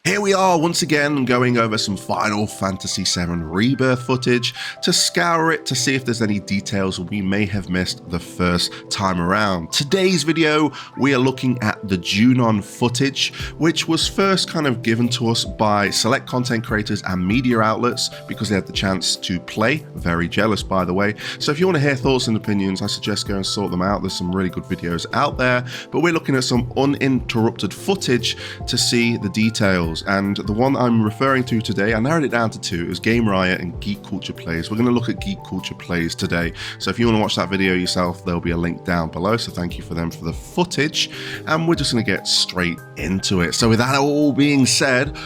Here we are once again going over some Final Fantasy VII Rebirth footage to scour it to see if there's any details we may have missed the first time around. Today's video, we are looking at the Junon footage, which was first kind of given to us by select content creators and media outlets because they had the chance to play. Very jealous, by the way. So if you want to hear thoughts and opinions, I suggest go and sort them out. There's some really good videos out there, but we're looking at some uninterrupted footage to see the details. And the one I'm referring to today, I narrowed it down to two, is Game Riot and Geek Culture Plays. We're going to look at Geek Culture Plays today. So if you want to watch that video yourself, there'll be a link down below. So thank you for them for the footage. And we're just going to get straight into it. So with that all being said,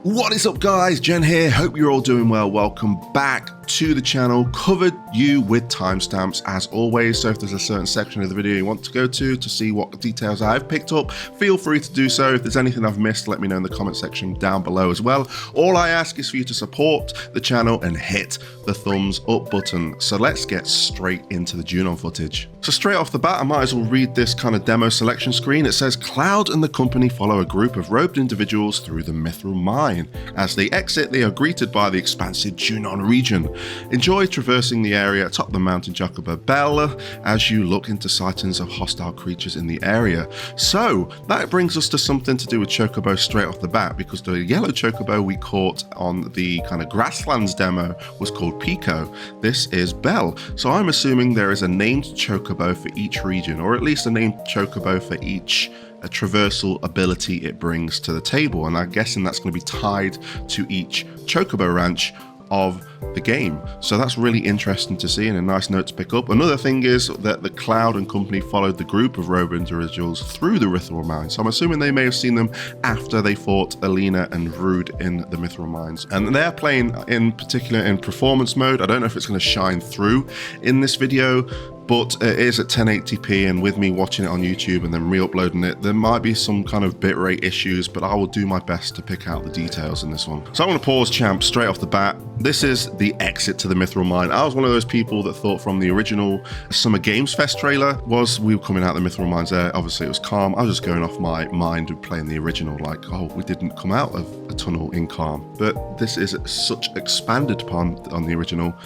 what is up guys, Jen here, hope you're all doing well. Welcome back to the channel. Covered you with timestamps as always, so if there's a certain section of the video you want to go to see what details I've picked up, feel free to do so. If there's anything I've missed, let me know in the comment section down below as well. All I ask is for you to support the channel and hit the thumbs up button. So let's get straight into the Junon footage. So straight off the bat, I might as well read this kind of demo selection screen. It says, Cloud and the company follow a group of robed individuals through the Mythril mine. As they exit, they are greeted by the expansive Junon region. Enjoy traversing the area atop the mountain Chocobo Belle as you look into sightings of hostile creatures in the area. So that brings us to something to do with Chocobo straight off the bat, because the yellow Chocobo we caught on the kind of grasslands demo was called Pico. This is Belle. So I'm assuming there is a named Chocobo for each region, or at least a named Chocobo for each a traversal ability it brings to the table, and I'm guessing that's going to be tied to each Chocobo ranch of the game. So that's really interesting to see and a nice note to pick up. Another thing is that the Cloud and company followed the group of robed individuals through the Mythril mines. So I'm assuming they may have seen them after they fought Alina and Rude in the Mythril mines. And they're playing in particular in performance mode. I don't know if it's going to shine through in this video, but it is at 1080p, and with me watching it on YouTube and then re-uploading it, there might be some kind of bitrate issues, but I will do my best to pick out the details in this one. So I'm going to pause champ straight off the bat. This is the exit to the Mythril mine. I was one of those people that thought from the original Summer Games Fest trailer was we were coming out the Mythril mines there. Obviously it was calm. I was just going off my mind of playing the original, like, oh, we didn't come out of a tunnel in calm. But this is such expanded upon on the original.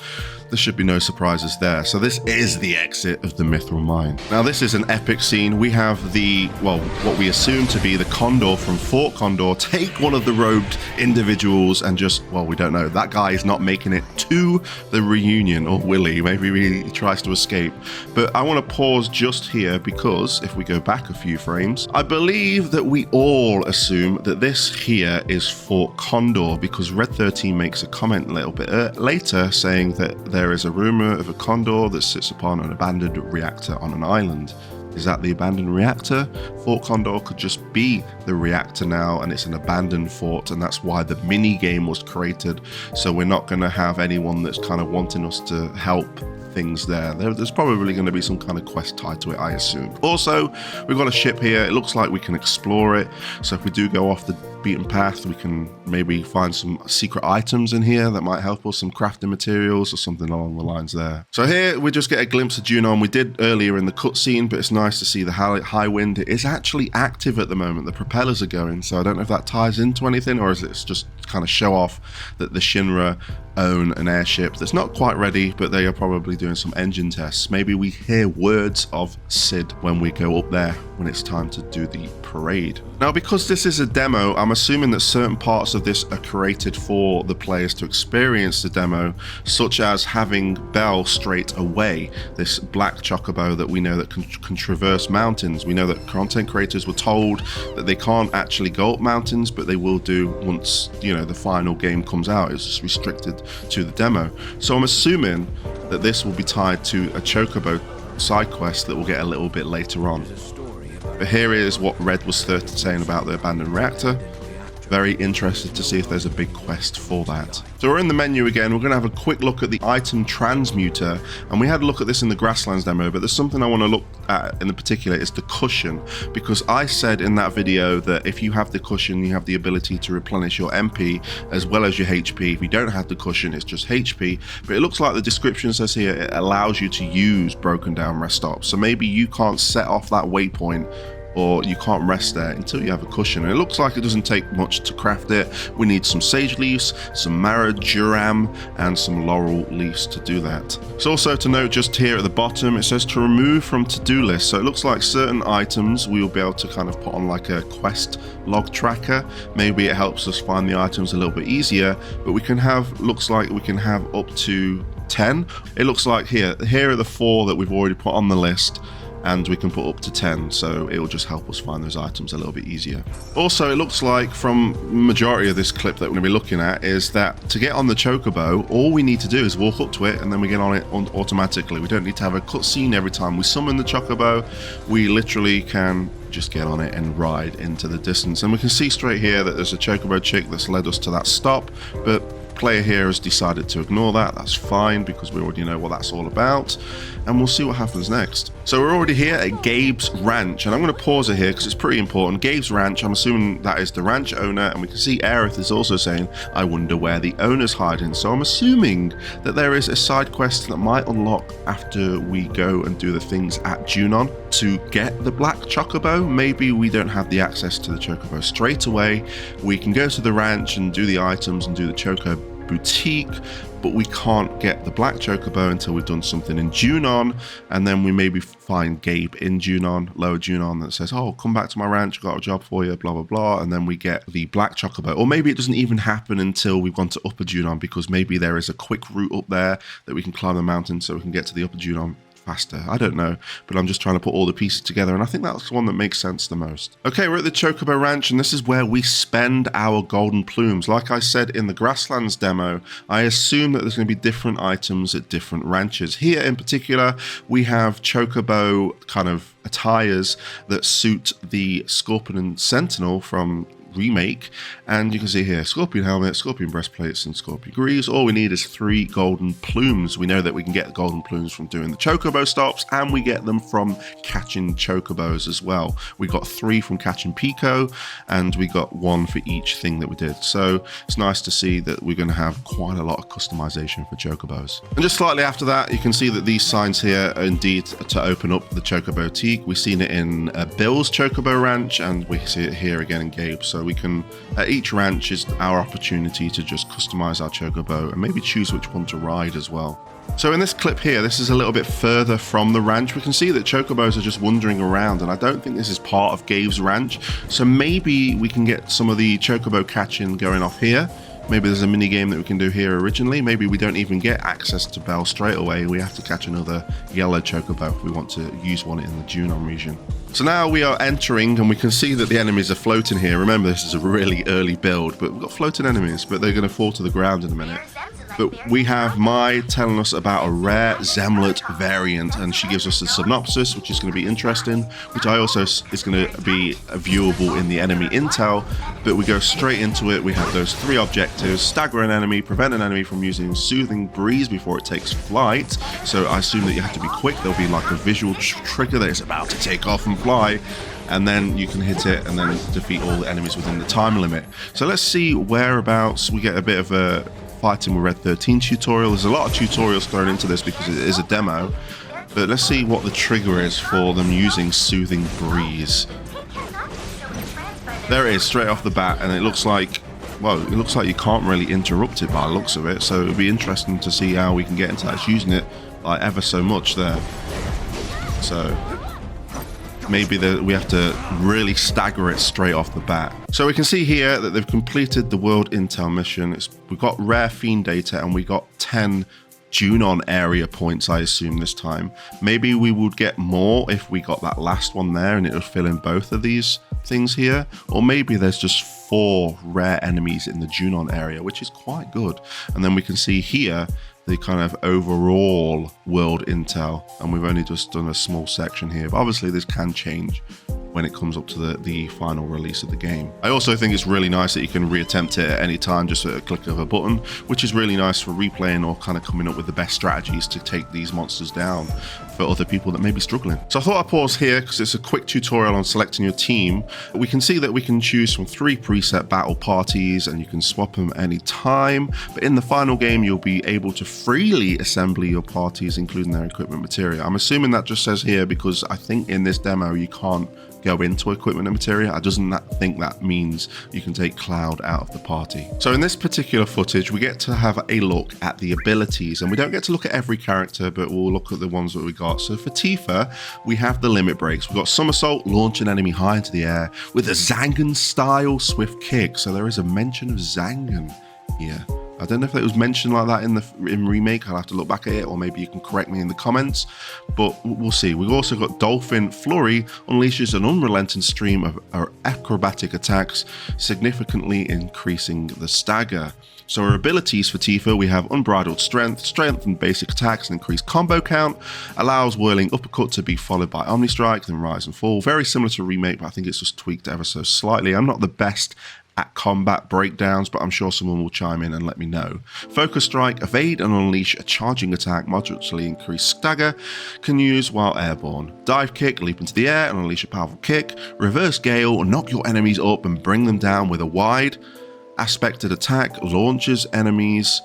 There should be no surprises there. So this is the exit of the Mythril mine. Now this is an epic scene. We have the, well, what we assume to be the Condor from Fort Condor take one of the robed individuals and just, well, we don't know. That guy is not making it to the reunion, or will he? Maybe he tries to escape. But I want to pause just here because if we go back a few frames, I believe that we all assume that this here is Fort Condor because Red 13 makes a comment a little bit later saying that there is a rumor of a Condor that sits upon an abandoned reactor on an island. Is that the abandoned reactor? Fort Condor could just be the reactor now, and it's an abandoned fort, and that's why the mini game was created. So we're not going to have anyone that's kind of wanting us to help things there. There's probably going to be some kind of quest tied to it, I assume. Also, we've got a ship here. It looks like we can explore it. So if we do go off the beaten path, we can maybe find some secret items in here that might help us, some crafting materials or something along the lines there. So here we just get a glimpse of Junon. We did earlier in the cutscene, but it's nice to see the Highwind. It is actually active at the moment. The propellers are going, so I don't know if that ties into anything or is it just kind of show off that the Shinra own an airship that's not quite ready, but they are probably doing some engine tests. Maybe we hear words of Cid when we go up there when it's time to do the parade. Now, because this is a demo, I'm assuming that certain parts of this are created for the players to experience the demo, such as having Belle straight away, this black Chocobo that we know that can traverse mountains. We know that content creators were told that they can't actually go up mountains, but they will do once, you know, the final game comes out. It's just restricted to the demo. So I'm assuming that this will be tied to a Chocobo side quest that we'll get a little bit later on. But here is what Red was saying about the abandoned reactor. Very interested to see if there's a big quest for that. So we're in the menu again. We're going to have a quick look at the item Transmuter, and we had a look at this in the Grasslands demo, but there's something I want to look at in the particular is the cushion, because I said in that video that if you have the cushion, you have the ability to replenish your MP as well as your HP. If you don't have the cushion, it's just HP, but it looks like the description says here it allows you to use broken down rest stops. So maybe you can't set off that waypoint or you can't rest there until you have a cushion. And it looks like it doesn't take much to craft it. We need some sage leaves, some Mara Duram, and some laurel leaves to do that. It's also to note just here at the bottom, it says to remove from to-do list. So it looks like certain items we will be able to kind of put on like a quest log tracker. Maybe it helps us find the items a little bit easier, but we can have, looks like we can have up to 10. It looks like here are the 4 that we've already put on the list, and we can put up to 10, so it will just help us find those items a little bit easier. Also, it looks like from the majority of this clip that we're going to be looking at is that to get on the Chocobo, all we need to do is walk up to it and then we get on it automatically. We don't need to have a cutscene every time we summon the Chocobo. We literally can just get on it and ride into the distance. And we can see straight here that there's a Chocobo chick that's led us to that stop, but player here has decided to ignore that. That's fine because we already know what that's all about, and we'll see what happens next. So we're already here at Gabe's ranch, and I'm going to pause it here because it's pretty important. Gabe's ranch, I'm assuming that is the ranch owner, and we can see Aerith is also saying, I wonder where the owner's hiding. So I'm assuming that there is a side quest that might unlock after we go and do the things at Junon to get the black Chocobo. Maybe we don't have the access to the Chocobo straight away. We can go to the ranch and do the items and do the Chocoboutique, but we can't get the black Chocobo until we've done something in Junon, and then we maybe find Gabe in Junon, lower Junon, that says, oh, come back to my ranch, I've got a job for you, blah, blah, blah, and then we get the black Chocobo. Or maybe it doesn't even happen until we've gone to upper Junon, because maybe there is a quick route up there that we can climb the mountain so we can get to the upper Junon faster. I don't know, but I'm just trying to put all the pieces together, and I think that's the one that makes sense the most. Okay, we're at the Chocobo Ranch, and this is where we spend our golden plumes. Like I said in the Grasslands demo, I assume that there's going to be different items at different ranches. Here in particular, we have Chocobo kind of attires that suit the Scorpion and Sentinel from Remake, and you can see here Scorpion helmet, Scorpion breastplates, and Scorpion greaves. All we need is 3 golden plumes. We know that we can get the golden plumes from doing the Chocobo stops, and we get them from catching Chocobos as well. We got 3 from catching Pico, and we got 1 for each thing that we did. So it's nice to see that we're going to have quite a lot of customization for Chocobos. And just slightly after that, you can see that these signs here are indeed to open up the Chocoboutique. We've seen it in Bill's Chocobo Ranch, and we see it here again in Gabe. So we can, at each ranch is our opportunity to just customize our Chocobo and maybe choose which one to ride as well. So in this clip here, this is a little bit further from the ranch. We can see that Chocobos are just wandering around, and I don't think this is part of Gabe's ranch. So maybe we can get some of the Chocobo catching going off here. Maybe there's a mini game that we can do here originally. Maybe we don't even get access to Belle straight away. We have to catch another yellow Chocobo if we want to use one in the Junon region. So now we are entering, and we can see that the enemies are floating here. Remember, this is a really early build, but we've got floating enemies, but they're going to fall to the ground in a minute. But we have Mai telling us about a rare Whymzelett variant, and she gives us a synopsis, which is going to be interesting, which I also is going to be viewable in the enemy intel. But we go straight into it. We have those 3 objectives: stagger an enemy, prevent an enemy from using soothing breeze before it takes flight. So I assume that you have to be quick. There'll be like a visual trigger that it's about to take off and fly, and then you can hit it and then defeat all the enemies within the time limit. So let's see whereabouts we get a bit of a fighting with Red 13 tutorial. There's a lot of tutorials thrown into this because it is a demo, but let's see what the trigger is for them using soothing breeze. There it is, straight off the bat, and it looks like, well, it looks like you can't really interrupt it by the looks of it, so it'll be interesting to see how we can get into that, using it like ever so much there. So maybe we have to really stagger it straight off the bat. So we can see here that they've completed the world intel mission. We've got rare Fiend data, and we got 10 Junon area points, I assume, this time. Maybe we would get more if we got that last one there and it would fill in both of these things here. Or maybe there's just 4 rare enemies in the Junon area, which is quite good. And then we can see here the kind of overall world intel, and we've only just done a small section here, but obviously this can change when it comes up to the final release of the game. I also think it's really nice that you can reattempt it at any time, just at a click of a button, which is really nice for replaying or kind of coming up with the best strategies to take these monsters down for other people that may be struggling. So I thought I'd pause here because it's a quick tutorial on selecting your team. We can see that we can choose from 3 preset battle parties, and you can swap them any time, but in the final game you'll be able to freely assemble your parties, including their equipment material. I'm assuming that just says here because I think in this demo you can't go into equipment and materia. I doesn't think that means you can take Cloud out of the party. So in this particular footage, we get to have a look at the abilities, and we don't get to look at every character, but we'll look at the ones that we got. So for Tifa, we have the limit breaks. We've got Somersault, launch an enemy high into the air with a Zangan style swift kick. So there is a mention of Zangan here. I don't know if it was mentioned like that in Remake. I'll have to look back at it, or maybe you can correct me in the comments, but we'll see. We've also got Dolphin Flurry, unleashes an unrelenting stream of acrobatic attacks, significantly increasing the stagger. So our abilities for Tifa, we have Unbridled Strength, Strength and basic attacks and increased combo count, allows Whirling Uppercut to be followed by Omni Strike, then Rise and Fall. Very similar to Remake, but I think it's just tweaked ever so slightly. I'm not the best at combat breakdowns, but I'm sure someone will chime in and let me know. Focus Strike, evade and unleash a charging attack, moderately increased stagger, can use while airborne. Dive Kick, leap into the air and unleash a powerful kick. Reverse Gale, knock your enemies up and bring them down with a wide aspected attack, launches enemies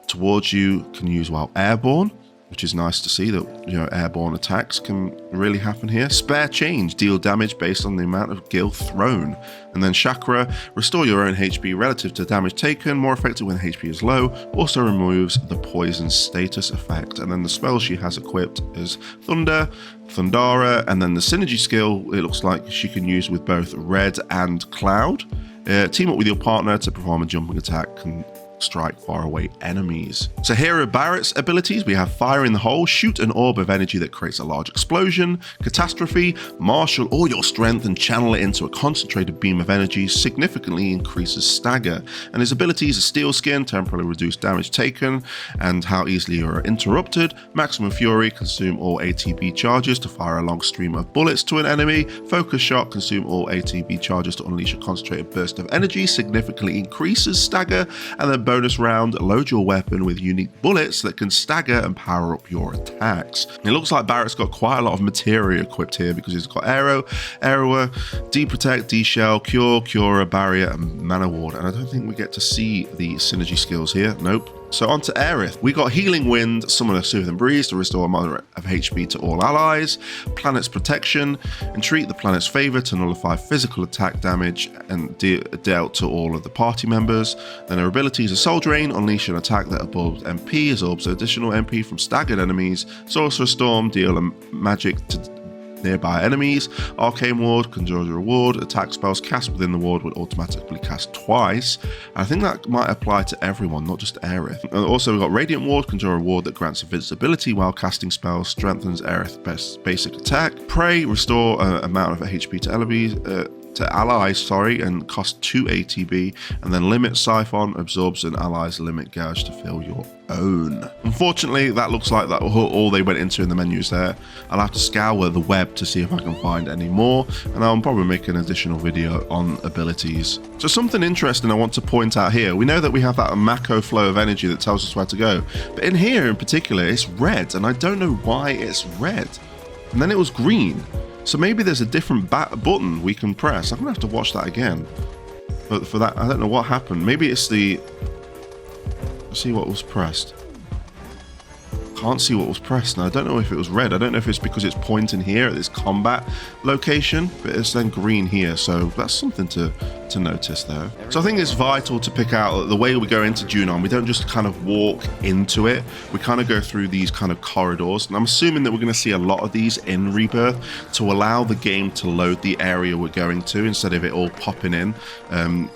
towards you, can use while airborne, which is nice to see that, you know, airborne attacks can really happen here. Spare Change, deal damage based on the amount of gil thrown. And then Chakra, restore your own HP relative to damage taken, more effective when HP is low, also removes the poison status effect. And then the spell she has equipped is Thunder, Thundara, and then the synergy skill, it looks like she can use with both Red and Cloud. Team up with your partner to perform a jumping attack, can strike faraway enemies. So here are Barret's abilities. We have Fire in the Hole, shoot an orb of energy that creates a large explosion. Catastrophe, marshal all your strength and channel it into a concentrated beam of energy, significantly increases stagger. And his abilities are Steel Skin, temporarily reduce damage taken and how easily you are interrupted. Maximum Fury, consume all ATB charges to fire a long stream of bullets to an enemy. Focus Shot, consume all ATB charges to unleash a concentrated burst of energy, significantly increases stagger. And then bonus round, load your weapon with unique bullets that can stagger and power up your attacks. It looks like Barret's got quite a lot of materia equipped here, because he's got Aero, Arrower, D-Protect, D-Shell, Cure, Cura, Barrier, and Mana Ward. And I don't think we get to see the synergy skills here. Nope. So on to Aerith. We got Healing Wind, summon a Soothing Breeze to restore a moderate of HP to all allies. Planet's Protection, entreat the planet's favor to nullify physical attack damage and dealt to all of the party members. Then her abilities are Soul Drain, unleash an attack that absorbs MP, absorbs additional MP from staggered enemies. Sorcerer Storm, deal a magic to nearby enemies. Arcane Ward, conjure a reward. Attack spells cast within the ward would automatically cast twice. I think that might apply to everyone, not just Aerith. And also we've got Radiant Ward, conjure a ward that grants invisibility while casting spells, strengthens Aerith's basic attack. Prey, restore an amount of HP to allies, and cost 2 ATB, and then Limit Siphon, absorbs an ally's limit gauge to fill your own. Unfortunately, that looks like that all they went into in the menus there. I'll have to scour the web to see if I can find any more, and I'll probably make an additional video on abilities. So something interesting I want to point out here, we know that we have that Mako flow of energy that tells us where to go, but in here in particular it's red, and I don't know why it's red. And then it was green. So maybe there's a different button we can press. I'm gonna have to watch that again. But for that, I don't know what happened. Maybe it's the... Let's see what was pressed. Can't see what was pressed now. I don't know if it was red. I don't know if it's because it's pointing here at this combat location, but it's then green here. So that's something to notice there. So I think it's vital to pick out the way we go into Junon. We don't just kind of walk into it. We kind of go through these kind of corridors. And I'm assuming that we're going to see a lot of these in Rebirth to allow the game to load the area we're going to instead of it all popping in.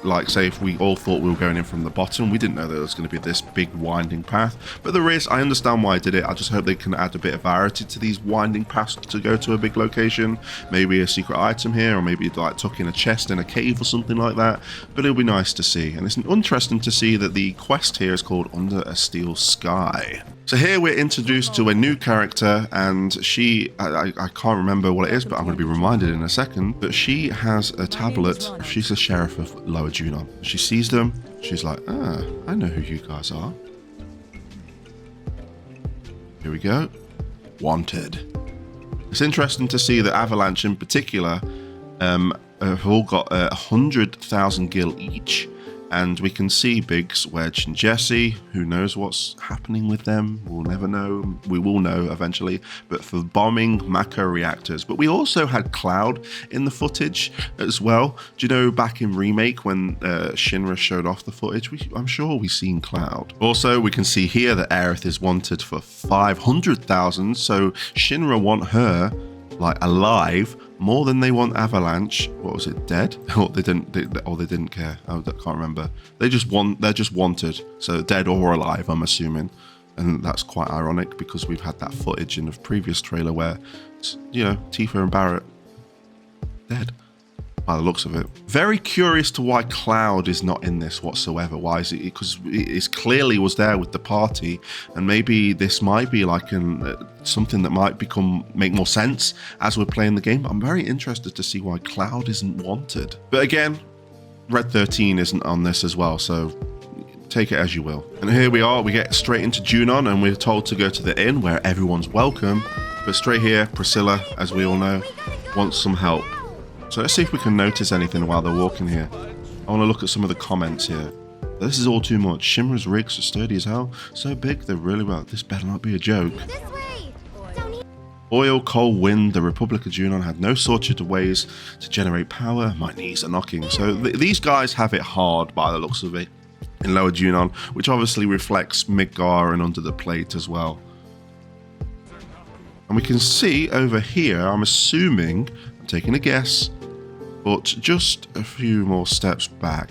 Like say if we all thought we were going in from the bottom, we didn't know there was going to be this big winding path. But there is. I understand why I did it. I just hope they can add a bit of variety to these winding paths to go to a big location. Maybe a secret item here, or maybe like tuck in a chest in a cave or something like that. But it'll be nice to see. And it's interesting to see that the quest here is called Under a Steel Sky. So here we're introduced to a new character, and she, I can't remember what it is, but I'm going to be reminded in a second, but she has a tablet. She's the sheriff of Lower Junon. She sees them. She's like, ah, I know who you guys are. Here we go. Wanted. It's interesting to see that Avalanche in particular have all got 100,000 gil each, And we can see Biggs, Wedge, and Jesse. Who knows what's happening with them? We'll never know. We will know eventually. But for bombing Mako reactors. But we also had Cloud in the footage as well. Do you know back in Remake when Shinra showed off the footage? I'm sure we've seen Cloud. Also, we can see here that Aerith is wanted for 500,000. So Shinra want her like alive more than they want AVALANCE. What was it, dead? Or they didn't care. I can't remember. They're just wanted, so dead or alive, I'm assuming. And that's quite ironic because we've had that footage in a previous trailer where, you know, Tifa and Barret dead by the looks of it. Very curious to why Cloud is not in this whatsoever. Why is it? Because it clearly was there with the party, and maybe this might be like something that might make more sense as we're playing the game. But I'm very interested to see why Cloud isn't wanted. But again, Red 13 isn't on this as well, so take it as you will. And here we are, we get straight into Junon, and we're told to go to the inn where everyone's welcome. But straight here, Priscilla, as we all know, wants some help. So let's see if we can notice anything while they're walking here. I want to look at some of the comments here. This is all too much. Shimra's rigs are sturdy as hell. So big, they're really well. This better not be a joke. Oil, coal, wind. The Republic of Junon had no shortage of ways to generate power. My knees are knocking. So these guys have it hard by the looks of it in Lower Junon, which obviously reflects Midgar and Under the Plate as well. And we can see over here, I'm assuming, I'm taking a guess, but just a few more steps back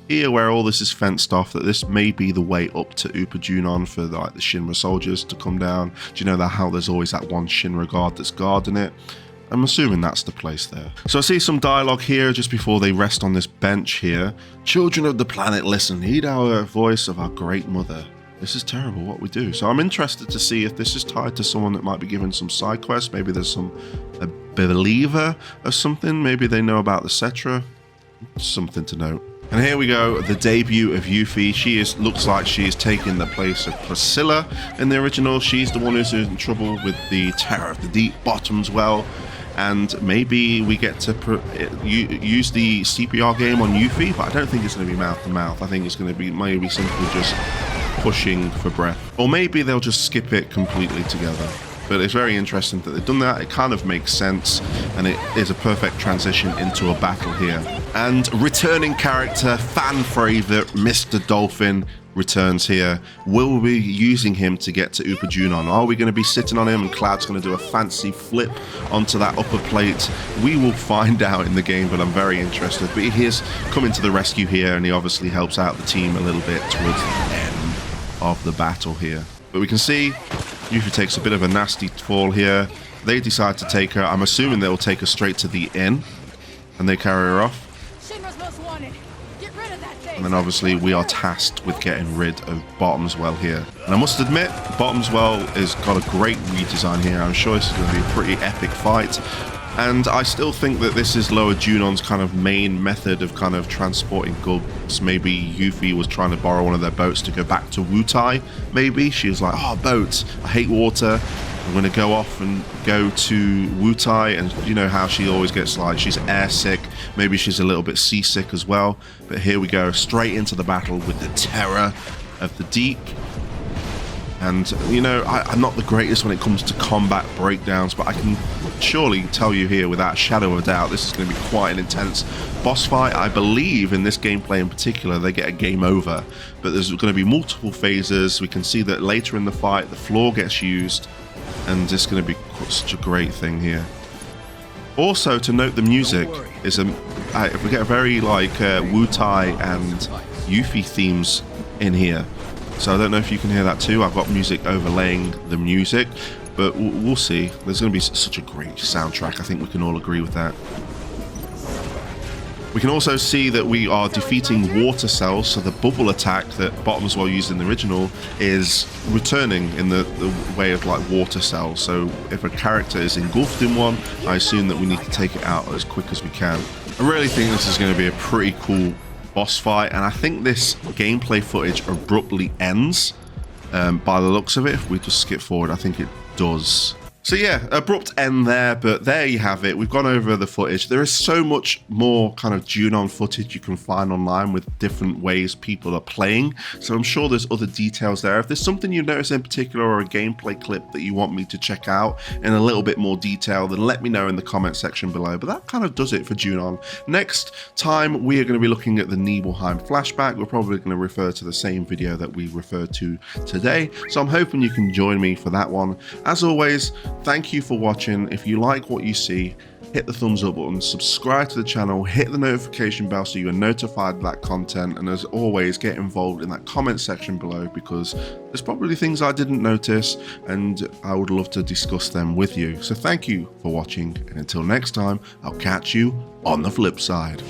here where all this is fenced off, that this may be the way up to Upper Junon for like the Shinra soldiers to come down. Do you know that how there's always that one Shinra guard that's guarding it? I'm assuming that's the place there. So I see some dialogue here just before they rest on this bench here. Children of the planet, listen, heed our voice of our great mother. This is terrible what we do. So I'm interested to see if this is tied to someone that might be given some side quests. Maybe there's a believer or something. Maybe they know about the Cetra. Something to note. And here we go, the debut of Yuffie. Looks like she is taking the place of Priscilla in the original. She's the one who's in trouble with the Terror of the Deep Bottoms well. And maybe we get to use the CPR game on Yuffie, but I don't think it's going to be mouth to mouth. I think it's going to be maybe simply just pushing for breath. Or maybe they'll just skip it completely together. But it's very interesting that they've done that. It kind of makes sense, and it is a perfect transition into a battle here. And returning character, fan favorite, Mr. Dolphin returns here. Will we be using him to get to Upper Junon? Are we going to be sitting on him and Cloud's going to do a fancy flip onto that upper plate? We will find out in the game, but I'm very interested. But he is coming to the rescue here, and he obviously helps out the team a little bit towards the end of the battle here. But we can see Yuffie takes a bit of a nasty fall here. They decide to take her. I'm assuming they'll take her straight to the inn, and they carry her off. And then obviously we are tasked with getting rid of Bottomswell here. And I must admit, Bottomswell has got a great redesign here. I'm sure this is going to be a pretty epic fight. And I still think that this is Lower Junon's kind of main method of kind of transporting goods. Maybe Yuffie was trying to borrow one of their boats to go back to Wutai. Maybe she was like, oh, boats, I hate water. I'm going to go off and go to Wutai. And you know how she always gets like, she's air sick. Maybe she's a little bit seasick as well. But here we go, straight into the battle with the Terror of the Deep. And, you know, I'm not the greatest when it comes to combat breakdowns, but I can surely tell you here without a shadow of a doubt, this is going to be quite an intense boss fight. I believe in this gameplay in particular, they get a game over, but there's going to be multiple phases. We can see that later in the fight, the floor gets used, and it's going to be such a great thing here. Also, to note the music is if we get a very like Wutai and Yuffie themes in here. So I don't know if you can hear that too. I've got music overlaying the music, but we'll see. There's going to be such a great soundtrack. I think we can all agree with that. We can also see that we are defeating Watercell, so the bubble attack that Bottomswell used in the original is returning in the way of like Watercell. So if a character is engulfed in one, I assume that we need to take it out as quick as we can. I really think this is going to be a pretty cool boss fight, and I think this gameplay footage abruptly ends by the looks of it. If we just skip forward, I think it does. So yeah, abrupt end there, but there you have it. We've gone over the footage. There is so much more kind of Junon footage you can find online with different ways people are playing. So I'm sure there's other details there. If there's something you notice in particular or a gameplay clip that you want me to check out in a little bit more detail, then let me know in the comment section below. But that kind of does it for Junon. Next time, we are going to be looking at the Nibelheim flashback. We're probably going to refer to the same video that we referred to today. So I'm hoping you can join me for that one. As always, thank you for watching. If you like what you see, hit the thumbs up button, subscribe to the channel, hit the notification bell so you are notified of that content, and as always, get involved in that comment section below because there's probably things I didn't notice and I would love to discuss them with you. So thank you for watching, and until next time, I'll catch you on the flip side.